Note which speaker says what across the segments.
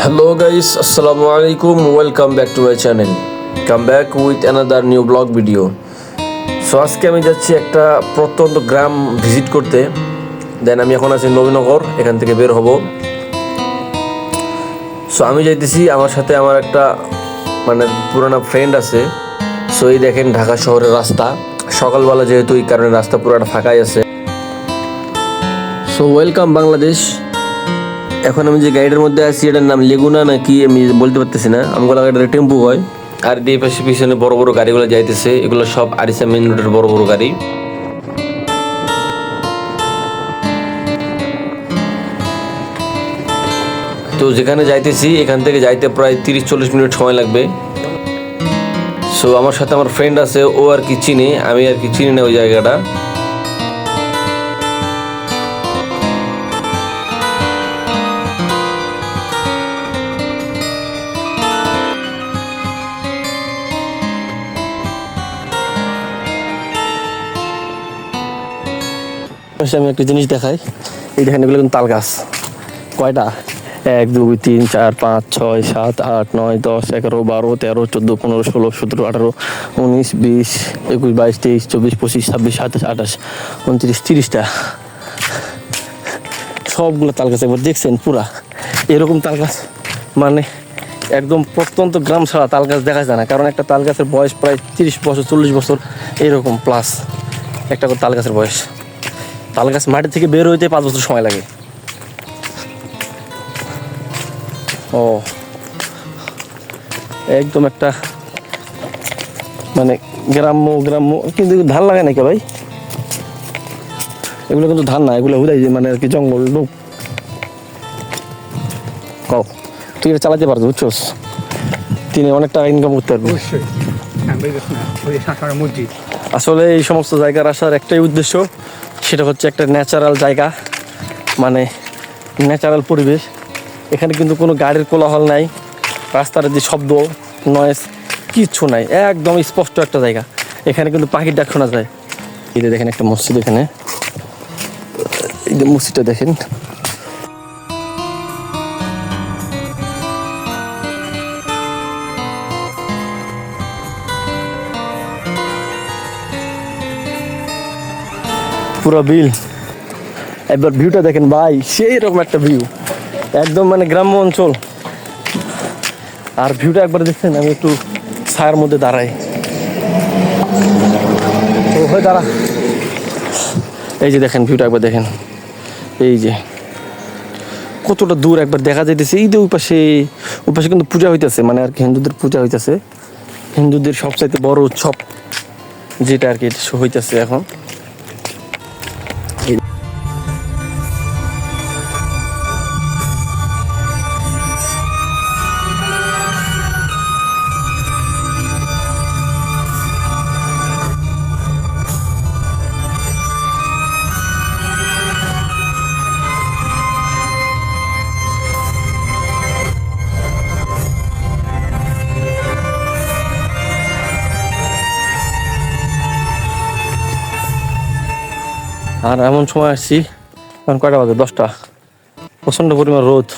Speaker 1: Hello guys, Assalamualaikum. Welcome back to my channel. Come back with another new vlog video. So আজকে আমি যাচ্ছি একটা প্রত্যন্ত গ্রাম visit করতে। দেন আমি এখন আছি নবীনগর, এখান থেকে বের হব। সো আমি যাইতেছি, আমার সাথে আমার একটা পুরানো ফ্রেন্ড আছে। সো এই দেখেন ঢাকা শহরের রাস্তা, সকালবেলা যেহেতু এই কারণে রাস্তা পুরোটা ফাঁকাই আছে। So welcome Bangladesh. এখন আমি যে গাড়িটার মধ্যে আছি এটার নাম লেগুনা নাকি আমি বলতে পারতেছি না, আমগুলো গাড়িটা টেম্পু হয়। আর দিয়ে পাশে পিছনে বড় বড় গাড়িগুলো যাইতেছে, এগুলো সব আরিসা মেইন রোডের বড় বড় গাড়ি। তো যেখানে যাইতেছি এখান থেকে যাইতে প্রায় 30-40 মিনিট সময় লাগবে। সো আমার সাথে আমার ফ্রেন্ড আছে, ও আর কি চিনে, আমি আর কি চিনি না ওই জায়গাটা। আমি একটা জিনিস দেখাই, এই দেখেন এগুলো কিন্তু তাল গাছ। কয়টা? 1, 2, 3, 4, 5, 6, 7, 8, 9, 10, 11, 12, 13, 14, 15, 16, 17, 18, 19, 20, 21, 22, 23, 24, 25, 26, 27, 28, 29, 30টা সবগুলো তাল গাছ। একবার দেখছেন পুরা এরকম তাল গাছ, একদম প্রত্যন্ত গ্রাম ছাড়া তাল গাছ দেখা যায় না। কারণ একটা তাল গাছের বয়স প্রায় 30 বছর 40 বছর এরকম প্লাস একটা করে তাল গাছের বয়স। তাল গাছ মাটি থেকে বের হইতে 5 বছর সময় লাগে। ও একদম একটা গ্রাম্য কিন্তু ধান লাগায় নাকি ভাই? এগুলো কিন্তু ধান না, এগুলো হুদাই আর কি জঙ্গল লোক। কও তুই এটা চালাতে পারবি, বুঝছোস? তিনি অনেক টাকা ইনকাম করতে পারবি। আসলে এই সমস্ত জায়গার আসার একটাই উদ্দেশ্য, সেটা হচ্ছে একটা ন্যাচারাল জায়গা, ন্যাচারাল পরিবেশ। এখানে কিন্তু কোনো গাড়ির কোলাহল নাই, রাস্তার যে শব্দ নয়েজ কিচ্ছু নাই, একদম স্পষ্ট একটা জায়গা। এখানে কিন্তু পাখির ডাক শোনা যায়। এই যে দেখেন একটা মসজিদ, এখানে এই যে মসজিদটা দেখেন। পুরো বিল, একবার ভিউটা দেখেন ভাই, সেই রকম একটা ভিউ, একদম গ্রাম্য অঞ্চল। আর ভিউটা একবার দেখছেন, আমি একটু ছায়ার মধ্যে দাঁড়াই, দাঁড়া, এই যে দেখেন ভিউটা একবার দেখেন, এই যে কতটা দূর একবার দেখা যাইতেছে। এই যে ওই পাশে কিন্তু পূজা হইতেছে, আর কি হিন্দুদের পূজা হইতেছে, হিন্দুদের সবচাইতে বড় উৎসব যেটা আর কি হইতেছে এখন। আর এমন সময় আসছি, এখন কয়টা বাজে? 10টা। প্রচন্ড পরিমাণ রোদ।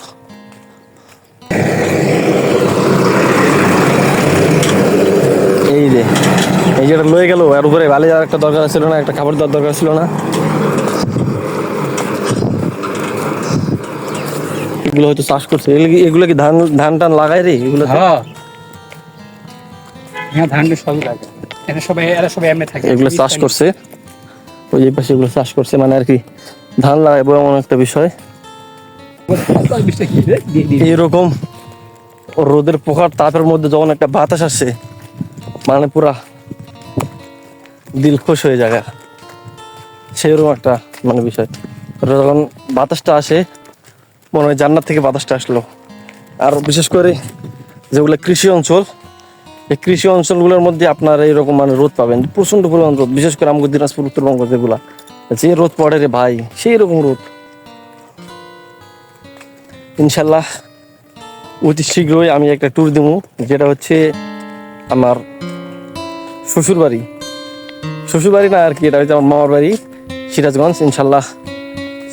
Speaker 1: এই যেটা লয়ে গেল, আর উপরে বালি আর একটা দরকার ছিল না, একটা খাবার দেওয়ার দরকার ছিল না। এগুলো হয়তো চাষ করছে, এগুলো কি ধান টান লাগাই রে? এগুলো
Speaker 2: ধান সবই লাগে,
Speaker 1: এগুলো চাষ করছে, ওই যে পাশে এগুলো চাষ করছে, আর কি ধান লাগাইবো এমন একটা বিষয়। এরকম রোদের পোকার তাপের মধ্যে যখন একটা বাতাস আসছে, পুরা দিল খুশ হয়ে যায়, সেরকম একটা বিষয়। যখন বাতাসটা আসে মনে হয় জান্নাত থেকে বাতাসটা আসলো। আর বিশেষ করে যেগুলো কৃষি অঞ্চল, এই কৃষি অঞ্চলগুলোর মধ্যে আপনার এইরকম রোদ পাবেন, প্রচন্ড পরিমাণ রোদ। বিশেষ করে আমাদের দিনাজপুর, উত্তরবঙ্গ যেগুলা, যে রোদ পড়ে রে ভাই, সেই রকম রোদ। ইনশাল্লাহ অতি শীঘ্রই আমি একটা ট্যুর দেবো, যেটা হচ্ছে আমার শ্বশুর বাড়ি না আর কি, এটা হচ্ছে আমার মামার বাড়ি সিরাজগঞ্জ। ইনশাল্লাহ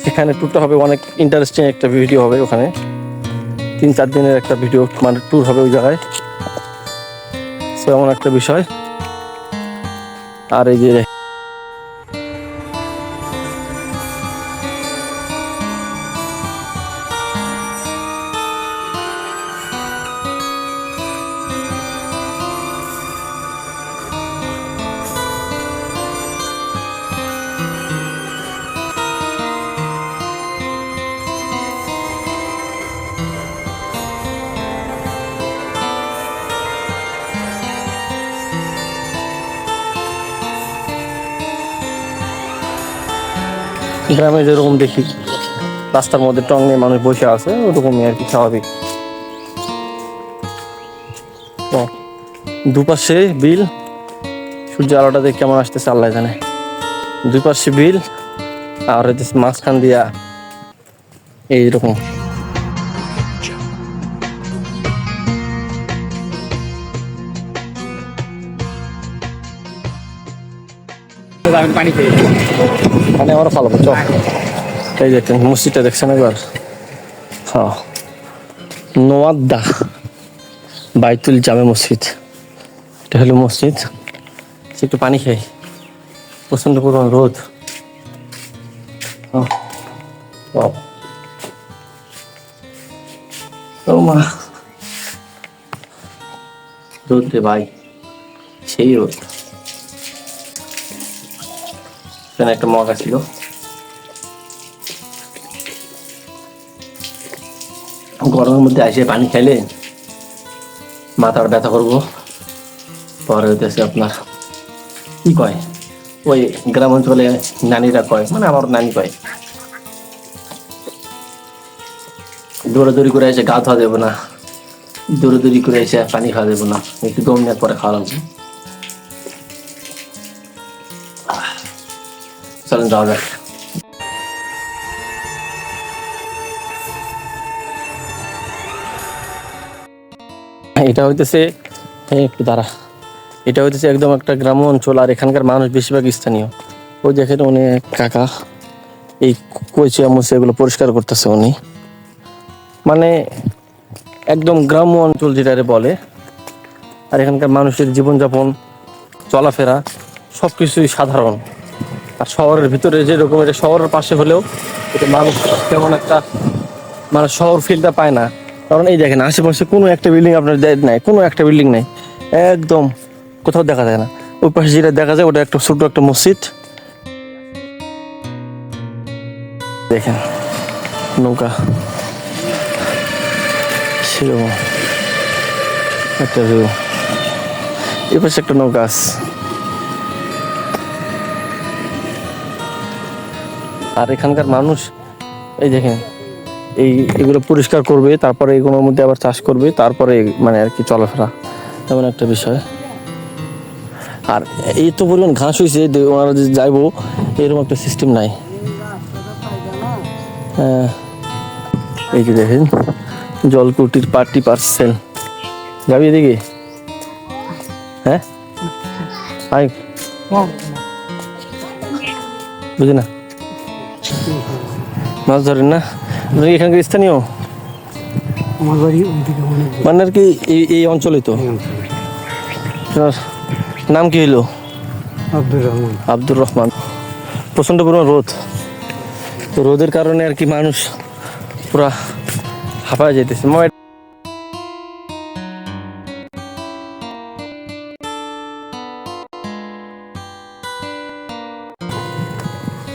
Speaker 1: সেখানে ট্যুরটা হবে, অনেক ইন্টারেস্টিং একটা ভিডিও হবে ওখানে। 3-4 দিনের একটা ভিডিও মানে ট্যুর হবে ওই জায়গায়। সো এমন একটা বিষয়। আর এই যে গ্রামে যেরকম দেখি রাস্তার মধ্যে টং নিয়ে মানুষ বসে আছে, ওরকমই আর কি স্বাভাবিক। দুপাশে বিল, সূর্য আলোটা দেখে কেমন আসতেছে আল্লাহ জানে। দুই পাশে বিল আর মাঝখান দিয়া এইরকম। মানে আমরা ভালো বুঝছো। এই দেখেন মসজিদটা দেখছেন একবার? হ্যাঁ, নোয়াদ্দা বাইতুল জামে মসজিদ, এটা হলো মসজিদ। একটু পানি খাই, প্রচন্ড পরিমাণ রোদ। রোদ রে ভাই, সেই রোদ। এখানে একটা মগ ছিল, গরমের মধ্যে আসে পানি খাইলে মাথার ব্যথা করবো। পরে হইতেছে আপনার কি কয়, ওই গ্রাম অঞ্চলে নানিরা কয়, মানে আমার নানি কয়, দৌড়াদৌড়ি করে এসে গা ধোয়া দেবো না, দৌড়াদৌড়ি করে এসে পানি খাওয়া দেবো না, একটু দম নেওয়ার পরে খাওয়া লাগবে। চলেন যাওয়া যাক। এটা হইতেছে একটু দাঁড়া, এটা হইতেছে একদম একটা গ্রাম অঞ্চল, আর এখানকার মানুষ বেশিরভাগ স্থানীয়। ওই দেখেন অনেক কাকা এই কইচিয়া মুছে এগুলো পরিষ্কার করতেছে উনি, মানে একদম গ্রাম্য অঞ্চল যেটারে বলে। আর এখানকার মানুষের জীবনযাপন, চলাফেরা সবকিছুই সাধারণ। আর শহরের ভিতরে যেরকম, এটা শহরের পাশে হলেও এটা মানুষ তেমন একটা মানে শহর ফিলটা পায় না। কারণ এই দেখেন আশেপাশে কোনো একটা বিল্ডিং আপনার নাই, কোনো একটা বিল্ডিং নাই, একদম কোথাও দেখা যায় না। ওই পাশে যেটা দেখা যায় ওটা একটা ছোট একটা মসজিদ। দেখেন নৌকা, সেরকম একটা ভিউ। এই পাশে একটা নৌকা আছে। আর এখানকার মানুষ এই দেখেন এগুলো পরিষ্কার করবে, তারপরে এগুলোর মধ্যে আবার চাষ করবে, তারপরে মানে আর কি চলাফেরা, এমন একটা বিষয়। আর এই তো পরিমাণ ঘাস হয়েছে, ওনারা যে যাইবো এরকম একটা সিস্টেম নাই। হ্যাঁ, এই যে দেখেন জলকুটির পার্টি পার্সেল, যাবি এদিকে? হ্যাঁ, আই বুঝি না, মাছ ধরেন না এখানকার স্থানীয়? মানে আর কি এই অঞ্চলে। তো নাম কি হইলো? আব্দুর রহমান। প্রচন্ড পরিমাণ রোদ, রোদের কারণে আর কি মানুষ পুরা হাঁপায় যাইতেছে।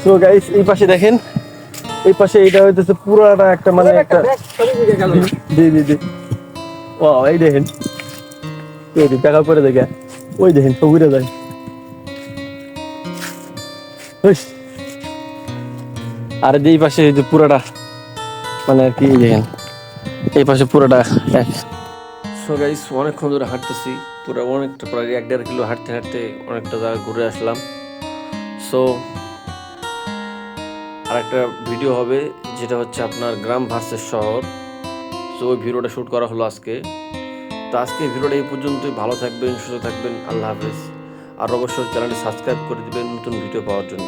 Speaker 1: তো গাইস এই পাশে দেখেন, এই পাশে এটা হইতেছে পুরাটা একটা মানে একটা ও এই দেখেন টাকা করে দেখে, ওই দেখেন সবুরে যায়। আর এই পাশে পুরাটা মানে আর কি দেখেন, এই পাশে পুরাটা এক। সো গাইস অনেকক্ষণ ধরে হাঁটতেছি, পুরো অনেকটা প্রায় 1-1.5 কিলো হাঁটতে হাঁটতে অনেকটা জায়গা ঘুরে আসলাম। সো আর একটা ভিডিও হবে যেটা হচ্ছে আপনার গ্রাম ভার্সেস শহর। সো ওই ভিডিওটা শ্যুট করা হলো আজকে। তো আজকে ভিডিওটা এই পর্যন্তই। ভালো থাকবেন, সুস্থ থাকবেন, আল্লাহ হাফেজ। আর অবশ্যই চ্যানেলটি সাবস্ক্রাইব করে দিবেন নতুন ভিডিও পাওয়ার জন্য।